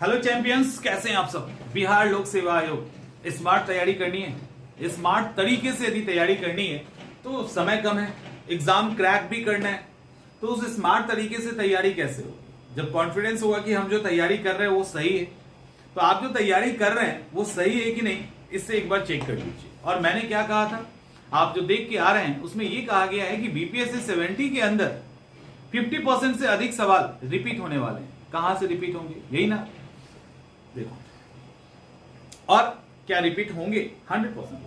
Hello champions, कैसे हैं आप सब। बिहार लोक सेवा आयोग स्मार्ट तैयारी करनी है। स्मार्ट तरीके से यदि तैयारी करनी है तो समय कम है, एग्जाम क्रैक भी करना है, तो उस स्मार्ट तरीके से तैयारी कैसे होगी। जब कॉन्फिडेंस होगा कि हम जो तैयारी कर रहे हैं वो सही है, तो आप जो तैयारी कर रहे हैं वो सही है कि नहीं, इससे एक बार चेक कर लीजिए। और मैंने क्या कहा था, आप जो देख के आ रहे हैं उसमें ये कहा गया है कि बीपीएससी 70 के अंदर 50% से अधिक सवाल रिपीट होने वाले हैं। कहां से रिपीट होंगे, यही ना, देखो। और क्या रिपीट होंगे? 100%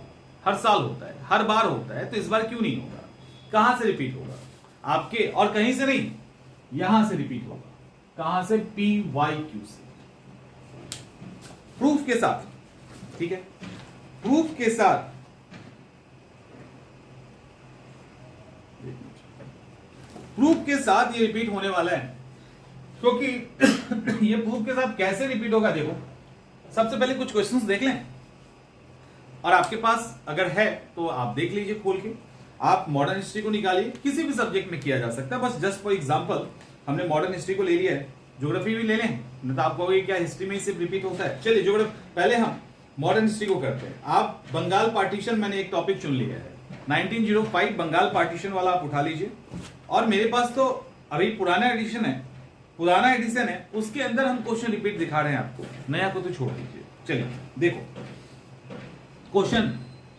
हर साल होता है, हर बार होता है, तो इस बार क्यों नहीं होगा। कहां से रिपीट होगा? आपके और कहीं से नहीं, यहां से रिपीट होगा। कहां से? PYQ से, प्रूफ के साथ। ठीक है, प्रूफ के साथ। प्रूफ के साथ ये रिपीट होने वाला है, क्योंकि ये प्रूफ के साथ कैसे रिपीट होगा, देखो। सबसे पहले कुछ क्वेश्चंस देख लें, और आपके पास अगर है तो आप देख लीजिए खोल के। आप मॉडर्न हिस्ट्री को निकालिए, किसी भी सब्जेक्ट में किया जा सकता है, बस जस्ट फॉर एग्जांपल हमने मॉडर्न हिस्ट्री को ले लिया है। ज्योग्राफी भी ले लें, नहीं तो आप कहोगे क्या हिस्ट्री में सिर्फ रिपीट होता है। चलिए ज्योग्राफी, पहले हम मॉडर्न हिस्ट्री को करते हैं। आप बंगाल पार्टीशन, मैंने एक टॉपिक चुन लिया है 1905 बंगाल पार्टीशन वाला, आप उठा लीजिए। और मेरे पास तो अभी पुराना एडिशन है, उसके अंदर हम क्वेश्चन रिपीट दिखा रहे हैं आपको, नया को तो छोड़ दीजिए। चलिए देखो, क्वेश्चन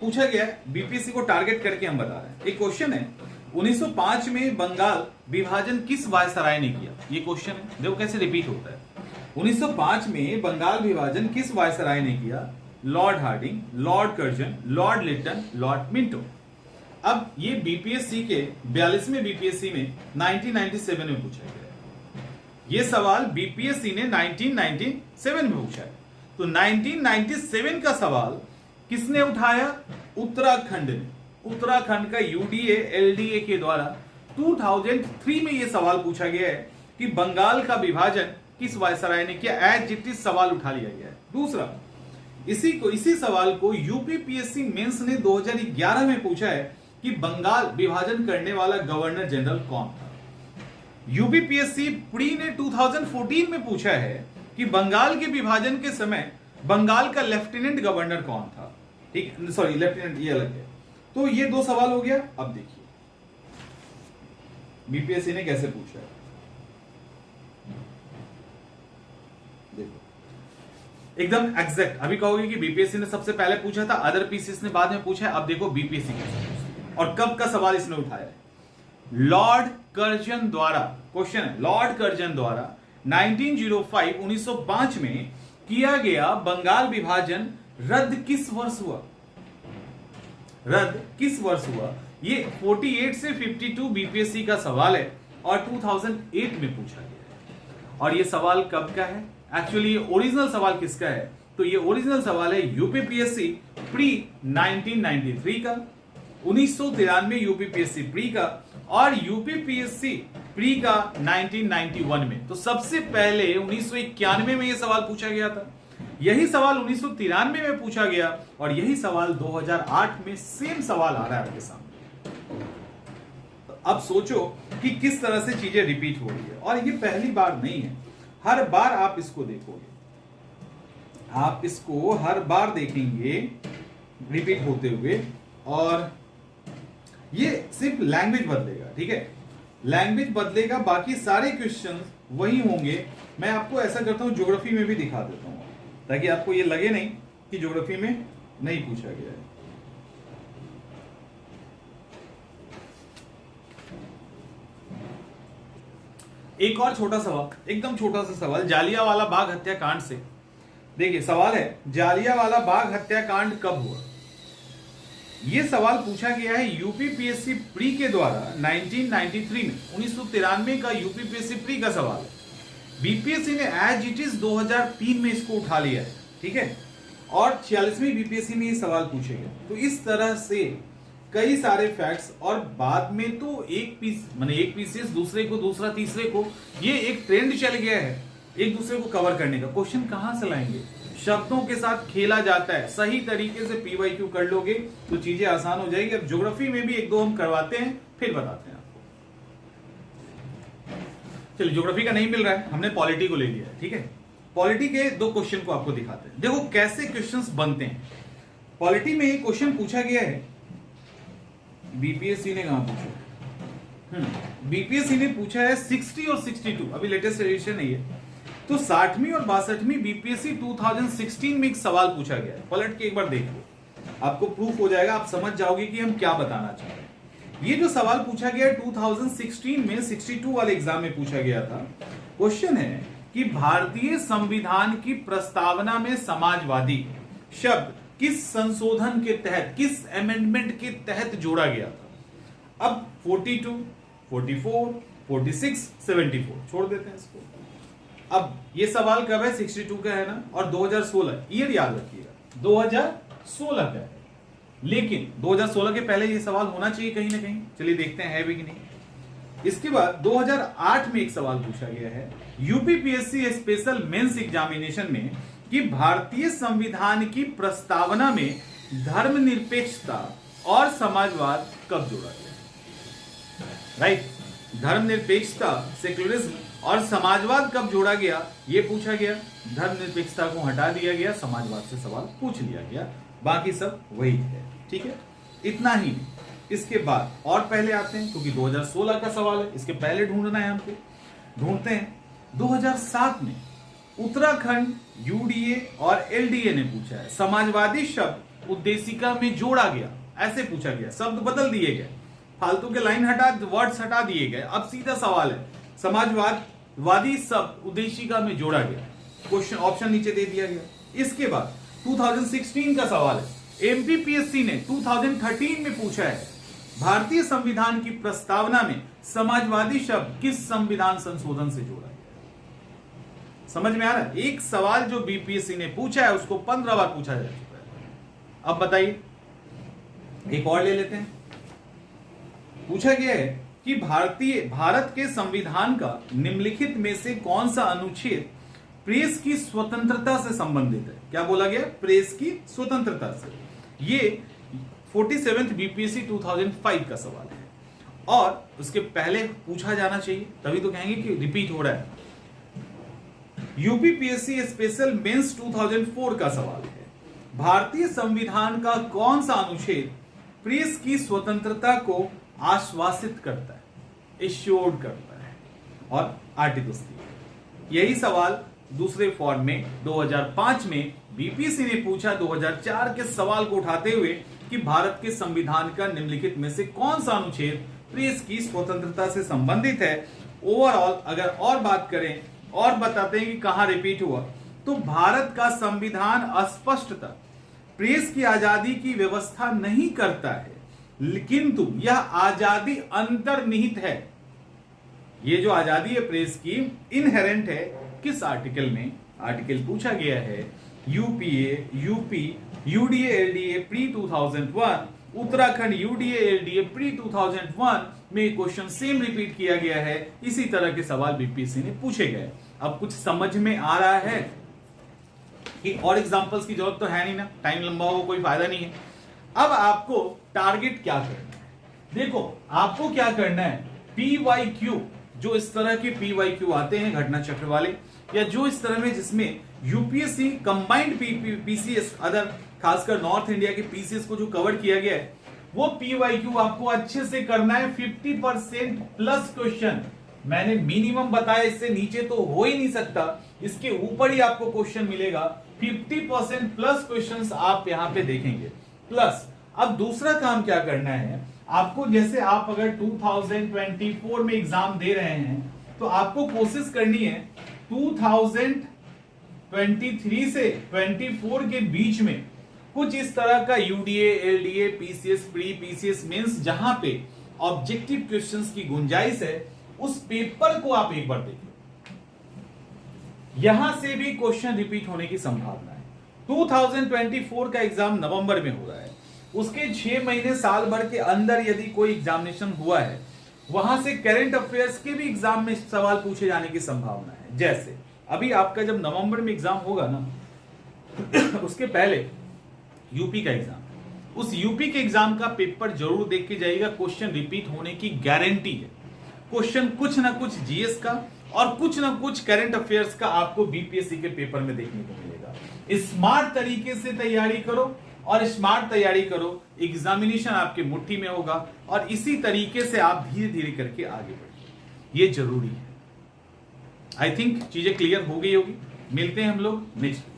पूछा गया है, बीपीएससी को टारगेट करके हम बता रहे हैं। एक क्वेश्चन है, 1905 में बंगाल विभाजन किस वायसराय ने किया। ये क्वेश्चन है, देखो कैसे रिपीट होता है। 1905 में बंगाल विभाजन किस वायसराय ने किया? Lord Hardinge, Lord Curzon, Lord Lytton, Lord Minto. अब ये बीपीएससी के 42वें बीपीएससी में 1997 में पूछा गया है। ये सवाल बीपीएससी ने 1997 में पूछा है। तो 1997 का सवाल किसने उठाया? उत्तराखंड ने। उत्तराखंड का यूडीए एलडीए के द्वारा 2003 में यह सवाल पूछा गया है कि बंगाल का विभाजन किस वायसराय ने किया। एज इट इज सवाल उठा लिया गया है। दूसरा, इसी सवाल को यूपीपीएससी मेंस ने 2011 में पूछा है कि बंगाल विभाजन करने वाला गवर्नर जनरल कौन था। यूपीपीएससी प्री ने 2014 में पूछा है कि बंगाल के विभाजन के समय बंगाल का लेफ्टिनेंट गवर्नर कौन था। ठीक, सॉरी लेफ्टिनेंट ये अलग है। तो ये दो सवाल हो गया। अब देखिए बीपीएससी ने कैसे पूछा है, देखो एकदम एग्जैक्ट। अभी कहोगे कि बीपीएससी ने सबसे पहले पूछा था, अदर पीसीएस ने बाद में पूछा है। अब देखो बीपीएससी कैसे पूछा और कब का सवाल इसने उठाया है। लॉर्ड कर्जन द्वारा, क्वेश्चन है, लॉर्ड कर्जन द्वारा 1905 में किया गया बंगाल विभाजन रद्द किस वर्ष हुआ? रद्द किस वर्ष हुआ? ये 48 से 52 बीपीएससी का सवाल है और 2008 में पूछा गया है। और ये सवाल कब का है? एक्चुअली ये ओरिजिनल सवाल किसका है? तो ये ओरिजिनल सवाल है यूपीपीएससी प्री 1993 का, 1993 यूपीपीएससी प्री का, और यूपीपीएससी प्री का 1991 में। तो सबसे पहले 1991 में यह सवाल पूछा गया था। यही सवाल 1993 में पूछा गया और यही सवाल 2008 में सेम सवाल आ रहा है आपके सामने। तो अब सोचो कि किस तरह से चीजें रिपीट हो रही है। और ये पहली बार नहीं है, हर बार आप इसको देखोगे, आप इसको हर बार देखेंगे रिपीट होते हुए। और ये सिर्फ लैंग्वेज बदलेगा, ठीक है, लैंग्वेज बदलेगा, बाकी सारे क्वेश्चन वही होंगे। मैं आपको ऐसा करता हूं, ज्योग्राफी में भी दिखा देता हूं, ताकि आपको ये लगे नहीं कि ज्योग्राफी में नहीं पूछा गया है। एक और छोटा सवाल, एकदम छोटा सा सवाल, जालियांवाला बाग हत्याकांड से। देखिए सवाल है, जालियांवाला बाग हत्याकांड कब हुआ? यह सवाल पूछा गया है यूपीपीएससी प्री के द्वारा 1993 में। 1993 का यूपीपीएससी प्री का सवाल है। बीपीएससी ने एज इट इज 2003 में इसको उठा लिया है, ठीक है, और 46वीं बीपीएससी में ये सवाल पूछेगा। तो इस तरह से कई सारे फैक्ट्स, और बाद में तो एक पीसीएस दूसरे को, दूसरा तीसरे को, ये एक ट्रेंड चल गया है एक दूसरे को कवर करने का। क्वेश्चन कहां से लाएंगे? शब्दों के साथ खेला जाता है। सही तरीके से पीवाईक्यू कर लोगे तो चीजें आसान हो जाएगी। अब ज्योग्राफी में भी एक दो हम करवाते हैं, फिर बताते हैं आपको। चलिए ज्योग्राफी का नहीं मिल रहा है, हमने पॉलिटी को ले लिया है, ठीक है। पॉलिटी के दो क्वेश्चन को आपको दिखाते हैं। देखो कैसे क्वेश्चंस बनते हैं। पॉलिटी में एक क्वेश्चन पूछा गया है, बीपीएससी ने कहां पूछा, बीपीएससी ने पूछा है 60 और 62, अभी लेटेस्ट एडिशन नहीं है, तो 60वीं और 62वीं बीपीएससी 2016 में एक सवाल पूछा गया है। पलट के एक बार देख लो, आपको प्रूफ हो जाएगा, आप समझ जाओगे कि हम क्या बताना चाह रहे हैं। ये जो सवाल पूछा गया 2016 में 62 वाले एग्जाम में पूछा गया था, क्वेश्चन है कि भारतीय संविधान की प्रस्तावना में समाजवादी शब्द किस संशोधन के तहत, किस अमेंडमेंट के तहत जोड़ा गया था। अब 42, 44, 46, 74 छोड़ देते हैं इसको। अब ये सवाल कब है, 62 का है ना, और 2016 ईयर याद रखिएगा, 2016 का है, लेकिन 2016 के पहले ये सवाल होना चाहिए कहीं ना कहीं। चलिए देखते हैं है भी कि नहीं। इसके बाद 2008 में एक सवाल पूछा गया है यूपीपीएससी स्पेशल मेंस एग्जामिनेशन में कि भारतीय संविधान की प्रस्तावना में धर्मनिरपेक्षता और समाजवाद कब जोड़ा गया। राइट, धर्मनिरपेक्षता, सेक्युलरिज्म और समाजवाद कब जोड़ा गया, यह पूछा गया। धर्मनिरपेक्षता को हटा दिया गया, समाजवाद से सवाल पूछ लिया गया, बाकी सब वही है। ठीक है, इतना ही। इसके बाद और पहले आते हैं, क्योंकि 2016 का सवाल है, इसके पहले ढूंढना है हमको। ढूंढते हैं 2007 में उत्तराखंड यूडीए और एलडीए ने पूछा है समाजवादी शब्द उद्देशिका में जोड़ा गया, ऐसे पूछा गया, शब्द बदल दिए गए, फालतू के लाइन हटा, वर्ड्स हटा दिए गए। अब सीधा सवाल है समाजवादी शब्द उद्देशिका में जोड़ा गया, क्वेश्चन ऑप्शन नीचे दे दिया गया। इसके बाद 2016 का सवाल है, एमपीपीएससी ने 2013 में पूछा है भारतीय संविधान की प्रस्तावना में समाजवादी शब्द किस संविधान संशोधन से जोड़ा गया। समझ में आ रहा है, एक सवाल जो बीपीएससी ने पूछा है उसको 15 बार पूछा जा चुका है। अब बताइए, एक और ले लेते हैं। पूछा गया है कि भारत के संविधान का निम्नलिखित में से कौन सा अनुच्छेद प्रेस की स्वतंत्रता से संबंधित है। क्या बोला गया, प्रेस की स्वतंत्रता से। ये 47th बीपीएससी 2005 का सवाल है, और उसके पहले पूछा जाना चाहिए, तभी तो कहेंगे कि रिपीट हो रहा है। यूपीपीएससी स्पेशल मेंस 2004 का सवाल है, भारतीय संविधान का कौन सा अनुच्छेद प्रेस की स्वतंत्रता को आश्वासित करता है, एश्योर्ड करता है, और आर्टिकल्स दिए। यही सवाल दूसरे फॉर्म में 2005 में बीपीएससी ने पूछा 2004 के सवाल को उठाते हुए कि भारत के संविधान का निम्नलिखित में से कौन सा अनुच्छेद प्रेस की स्वतंत्रता से संबंधित है। ओवरऑल अगर और बात करें और बताते हैं कि कहां रिपीट हुआ, तो भारत का संविधान स्पष्टतः प्रेस की आजादी की व्यवस्था नहीं करता है, किंतु यह आजादी अंतर्निहित है। ये जो आजादी है प्रेस की, इनहेरेंट है किस आर्टिकल में। आर्टिकल पूछा गया है UPA, UP, UDA LDA pre 2001, Uttarakhand UDA LDA pre 2001 में क्वेश्चन सेम रिपीट किया गया है। इसी तरह के सवाल बीपीएससी ने पूछे गए। अब कुछ समझ में आ रहा है कि और एग्जांपल्स की जरूरत तो है नहीं ना, टाइम लंबा हो कोई फायदा नहीं है। अब आपको टारगेट क्या करना है, देखो आपको क्या करना है, पीवाईक्यू, जो इस तरह के पीवाईक्यू आते हैं घटना चक्र वाले, या जो इस तरह में जिसमें यूपीएससी कंबाइंड पीसीएस, अदर खासकर नॉर्थ इंडिया के पीसीएस को जो कवर किया गया है, वो पीवाईक्यू आपको अच्छे से करना है। 50% प्लस क्वेश्चन मैंने मिनिमम बताया, इससे नीचे तो हो ही नहीं सकता, इसके ऊपर ही आपको क्वेश्चन मिलेगा। 50% प्लस क्वेश्चंस आप यहां पे देखेंगे प्लस। अब दूसरा काम क्या करना है आपको, जैसे आप अगर 2024 में एग्जाम दे रहे हैं तो आपको कोशिश करनी है 2023 से 24 के बीच में कुछ इस तरह का UDA, LDA, PCS, pre PCS, mains, जहां पे ऑब्जेक्टिव क्वेश्चंस की गुंजाइश है, उस पेपर को आप एक बार देखिए। यहां से भी क्वेश्चन रिपीट होने की संभावना है। 2024 का एग्जाम नवंबर में हो रहा है, उसके 6 महीने साल भर के अंदर यदि कोई एग्जामिनेशन हुआ है, वहां से करंट अफेयर्स के भी एग्जाम में सवाल पूछे जाने की संभावना है। जैसे अभी आपका जब नवंबर में एग्जाम होगा ना, उसके पहले यूपी का एग्जाम, उस यूपी के एग्जाम का पेपर जरूर देख के जाइएगा, क्वेश्चन रिपीट होने की गारंटी है। क्वेश्चन कुछ ना कुछ जीएस का और कुछ ना कुछ करंट अफेयर्स का आपको बीपीएससी के पेपर में देखने को मिलेगा। स्मार्ट तरीके से तैयारी करो और स्मार्ट तैयारी करो, एग्जामिनेशन आपके मुट्ठी में होगा और इसी तरीके से आप धीरे धीरे करके आगे बढ़िए, ये जरूरी है। आई थिंक चीजें क्लियर हो गई होगी। मिलते हैं हम लोग नेक्स्ट।